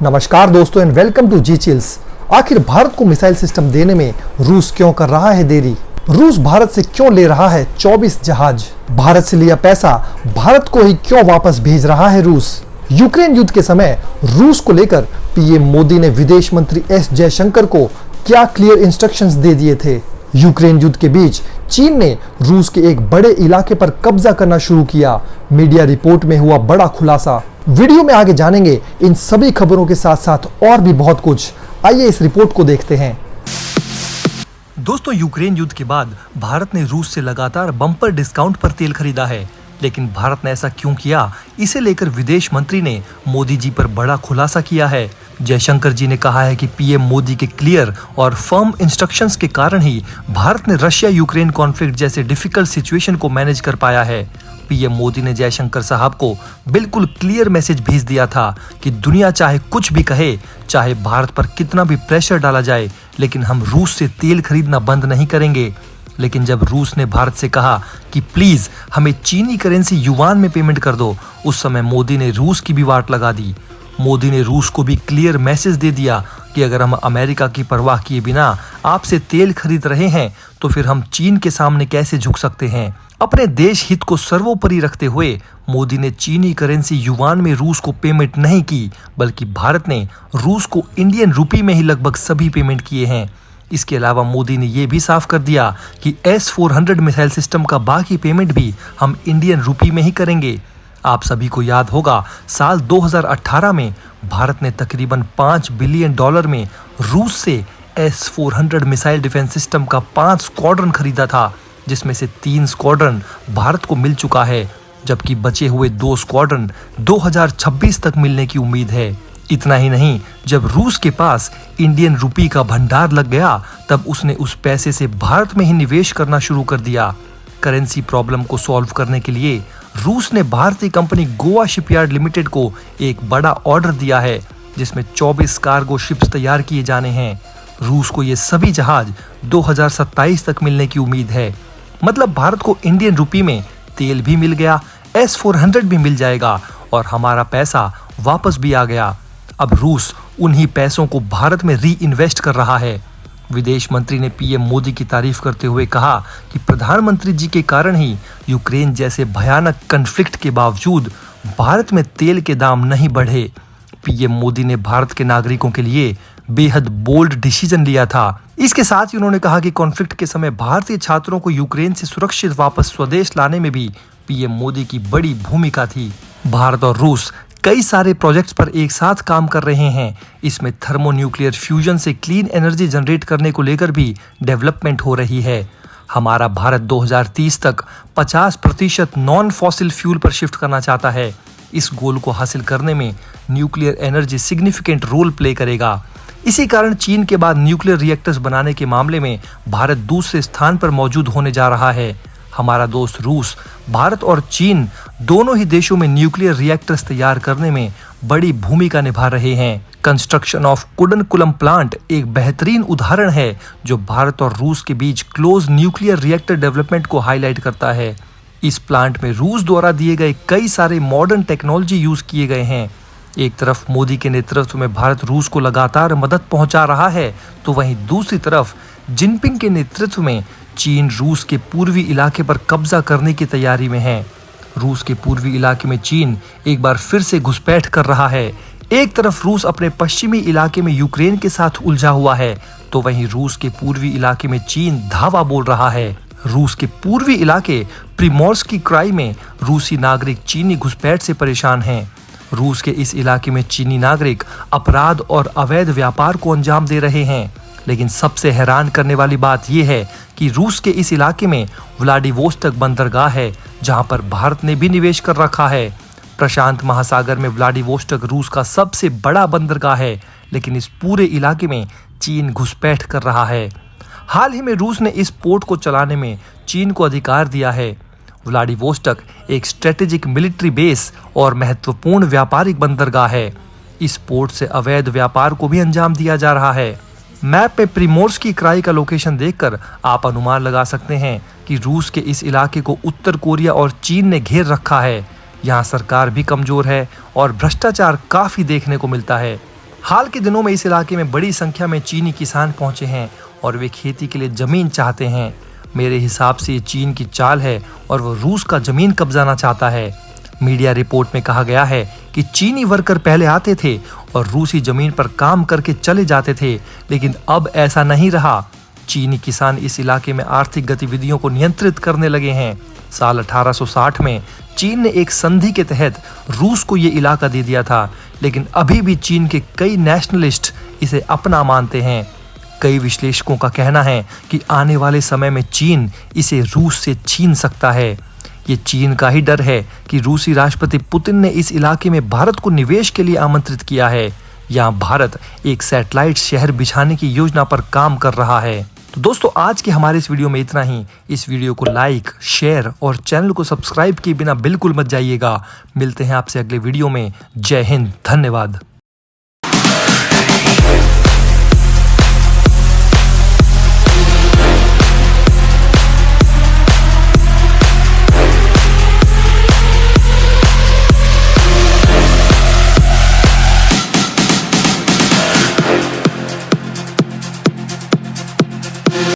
नमस्कार दोस्तों and welcome to G Chills. आखिर भारत को मिसाइल सिस्टम देने में रूस क्यों कर रहा है देरी? रूस भारत से क्यों ले रहा है 24 जहाज? भारत से लिया पैसा भारत को ही क्यों वापस भेज रहा है रूस? यूक्रेन युद्ध के समय रूस को लेकर पीएम मोदी ने विदेश मंत्री एस जयशंकर को क्या क्लियर इंस्ट्रक्शंस दे दिए थे? यूक्रेन युद्ध के बीच चीन ने रूस के एक बड़े इलाके पर कब्जा करना शुरू किया। मीडिया रिपोर्ट में हुआ बड़ा खुलासा। वीडियो में आगे जानेंगे इन सभी खबरों के साथ साथ और भी बहुत कुछ। आइए इस रिपोर्ट को देखते हैं। दोस्तों, यूक्रेन युद्ध के बाद भारत ने रूस से लगातार बम्पर डिस्काउंट पर तेल खरीदा है, लेकिन भारत ने ऐसा क्यों किया, इसे लेकर विदेश मंत्री ने मोदी जी पर बड़ा खुलासा किया है। जयशंकर जी ने कहा है कि पीएम मोदी के क्लियर और फर्म इंस्ट्रक्शंस के कारण ही भारत ने रशिया यूक्रेन कॉन्फ्लिक्ट जैसे डिफिकल्ट सिचुएशन को मैनेज कर पाया है। पीएम मोदी ने जयशंकर साहब को बिल्कुल क्लियर मैसेज भेज दिया था कि दुनिया चाहे कुछ भी कहे, चाहे भारत पर कितना भी प्रेशर डाला जाए, लेकिन हम रूस से तेल खरीदना बंद नहीं करेंगे। लेकिन जब रूस ने भारत से कहा कि प्लीज हमें चीनी करेंसी युआन में पेमेंट कर दो, उस समय मोदी ने रूस की भी वाट लगा दी। मोदी ने रूस को भी क्लियर मैसेज दे दिया कि अगर हम अमेरिका की परवाह किए बिना आपसे तेल खरीद रहे हैं तो फिर हम चीन के सामने कैसे झुक सकते हैं। अपने देश हित को सर्वोपरि रखते हुए मोदी ने चीनी करेंसी युआन में रूस को पेमेंट नहीं की, बल्कि भारत ने रूस को इंडियन रुपी में ही लगभग सभी पेमेंट किए हैं। इसके अलावा मोदी ने यह भी साफ कर दिया कि S-400 मिसाइल सिस्टम का बाकी पेमेंट भी हम इंडियन रुपी में ही करेंगे। आप सभी को याद होगा, साल 2018 में भारत ने तकरीबन $5 बिलियन में रूस से S-400 मिसाइल डिफेंस सिस्टम का 5 स्क्वाड्रन खरीदा था, जिसमें से 3 स्क्वाड्रन भारत को मिल चुका है, जबकि बचे हुए 2 स्क्वाड्रन 2026 तक मिलने की उम्मीद है। इतना ही नहीं, जब रूस के पास इंडियन रुपी का भंडार लग गया, तब उसने उस पैसे से भारत में ही निवेश करना शुरू कर दिया। करेंसी प्रॉब्लम को सॉल्व करने के लिए रूस ने भारतीय कंपनी गोवा शिपयार्ड लिमिटेड को एक बड़ा ऑर्डर दिया है, जिसमें 24 कार्गो शिप्स तैयार किए जाने हैं। रूस को ये सभी जहाज 2027 तक मिलने की उम्मीद है। मतलब भारत को इंडियन रुपी में तेल भी मिल गया, S-400 भी मिल जाएगा और हमारा पैसा वापस भी आ गया। अब रूस उन्हीं पैसों को भारत में री इन्वेस्ट कर रहा है। विदेश मंत्री ने पीएम मोदी की तारीफ करते हुए कहा कि प्रधानमंत्री जी के कारण ही यूक्रेन जैसे भयानक कॉन्फ्लिक्ट के बावजूद भारत में तेल के दाम नहीं बढ़े। पीएम मोदी ने भारत के नागरिकों के लिए बेहद बोल्ड डिसीजन लिया था। इसके साथ ही उन्होंने कहा कि कॉन्फ्लिक्ट के समय भारतीय छात्रों को यूक्रेन से सुरक्षित वापस स्वदेश लाने में भी पीएम मोदी की बड़ी भूमिका थी। भारत और रूस कई सारे प्रोजेक्ट्स पर एक साथ काम कर रहे हैं। इसमें थर्मोन्यूक्लियर फ्यूजन से क्लीन एनर्जी जनरेट करने को लेकर भी डेवलपमेंट हो रही है। हमारा भारत 2030 तक 50% नॉन फॉसिल फ्यूल पर शिफ्ट करना चाहता है। इस गोल को हासिल करने में nuclear energy significant role play करेगा। इसी कारण चीन के बाद न्यूक्लियर रिएक्टर्स बनाने के मामले में भारत दूसरे स्थान पर मौजूद होने जा रहा है। हमारा दोस्त रूस, भारत और चीन दोनों ही देशों में न्यूक्लियर रिएक्टर्स तैयार करने में बड़ी भूमिका निभा रहे हैं। कंस्ट्रक्शन ऑफ कुडनकुलम प्लांट एक बेहतरीन उदाहरण है जो भारत और रूस के बीच क्लोज न्यूक्लियर रिएक्टर डेवलपमेंट को हाईलाइट करता है। इस प्लांट में रूस द्वारा दिए गए कई सारे मॉडर्न टेक्नोलॉजी यूज किए गए हैं। एक तरफ मोदी के नेतृत्व में भारत रूस को लगातार मदद पहुंचा रहा है, तो वहीं दूसरी तरफ जिनपिंग के नेतृत्व में चीन रूस के पूर्वी इलाके पर कब्जा करने की तैयारी में है। रूस के पूर्वी इलाके में चीन एक बार फिर से घुसपैठ कर रहा है। एक तरफ रूस अपने पश्चिमी इलाके में यूक्रेन के साथ उलझा हुआ है, तो वहीं रूस के पूर्वी इलाके में चीन धावा बोल रहा है। रूस के पूर्वी इलाके प्रिमोर्स्की क्राई में रूसी नागरिक चीनी घुसपैठ से परेशान हैं। रूस के इस इलाके में चीनी नागरिक अपराध और अवैध व्यापार को अंजाम दे रहे हैं। लेकिन सबसे हैरान करने वाली बात यह है कि रूस के इस इलाके में व्लादिवोस्तोक बंदरगाह है, जहां पर भारत ने भी निवेश कर रखा है। प्रशांत महासागर में व्लादिवोस्तोक रूस का सबसे बड़ा बंदरगाह है, लेकिन इस पूरे इलाके में चीन घुसपैठ कर रहा है। हाल ही में रूस ने इस पोर्ट को चलाने में चीन को अधिकार दिया है। व्लादिवोस्तोक एक स्ट्रेटेजिक मिलिट्री बेस और महत्वपूर्ण व्यापारिक बंदरगाह है। इस पोर्ट से अवैध व्यापार को भी अंजाम दिया जा रहा है। मैप पे प्रिमोर्स्की क्राई का लोकेशन देखकर आप अनुमान लगा सकते हैं कि रूस के इस इलाके को उत्तर कोरिया और चीन ने घेर रखा है। यहाँ सरकार भी कमजोर है और भ्रष्टाचार काफी देखने को मिलता है। हाल के दिनों में इस इलाके में बड़ी संख्या में चीनी किसान पहुंचे हैं और वे खेती के लिए जमीन चाहते हैं। मेरे हिसाब से ये चीन की चाल है और वो रूस का जमीन कब्जाना चाहता है। मीडिया रिपोर्ट में कहा गया है कि चीनी वर्कर पहले आते थे और रूसी जमीन पर काम करके चले जाते थे, लेकिन अब ऐसा नहीं रहा। चीनी किसान इस इलाके में आर्थिक गतिविधियों को नियंत्रित करने लगे हैं। साल 1860 में चीन ने एक संधि के तहत रूस को ये इलाका दे दिया था, लेकिन अभी भी चीन के कई नेशनलिस्ट इसे अपना मानते हैं। कई विश्लेषकों का कहना है कि आने वाले समय में चीन इसे रूस से छीन सकता है। ये चीन का ही डर है कि रूसी राष्ट्रपति पुतिन ने इस इलाके में भारत को निवेश के लिए आमंत्रित किया है। यहाँ भारत एक सैटेलाइट शहर बिछाने की योजना पर काम कर रहा है। तो दोस्तों, आज के हमारे इस वीडियो में इतना ही। इस वीडियो को लाइक, शेयर और चैनल को सब्सक्राइब किए बिना बिल्कुल मत जाइएगा। मिलते हैं आपसे अगले वीडियो में। जय हिंद, धन्यवाद।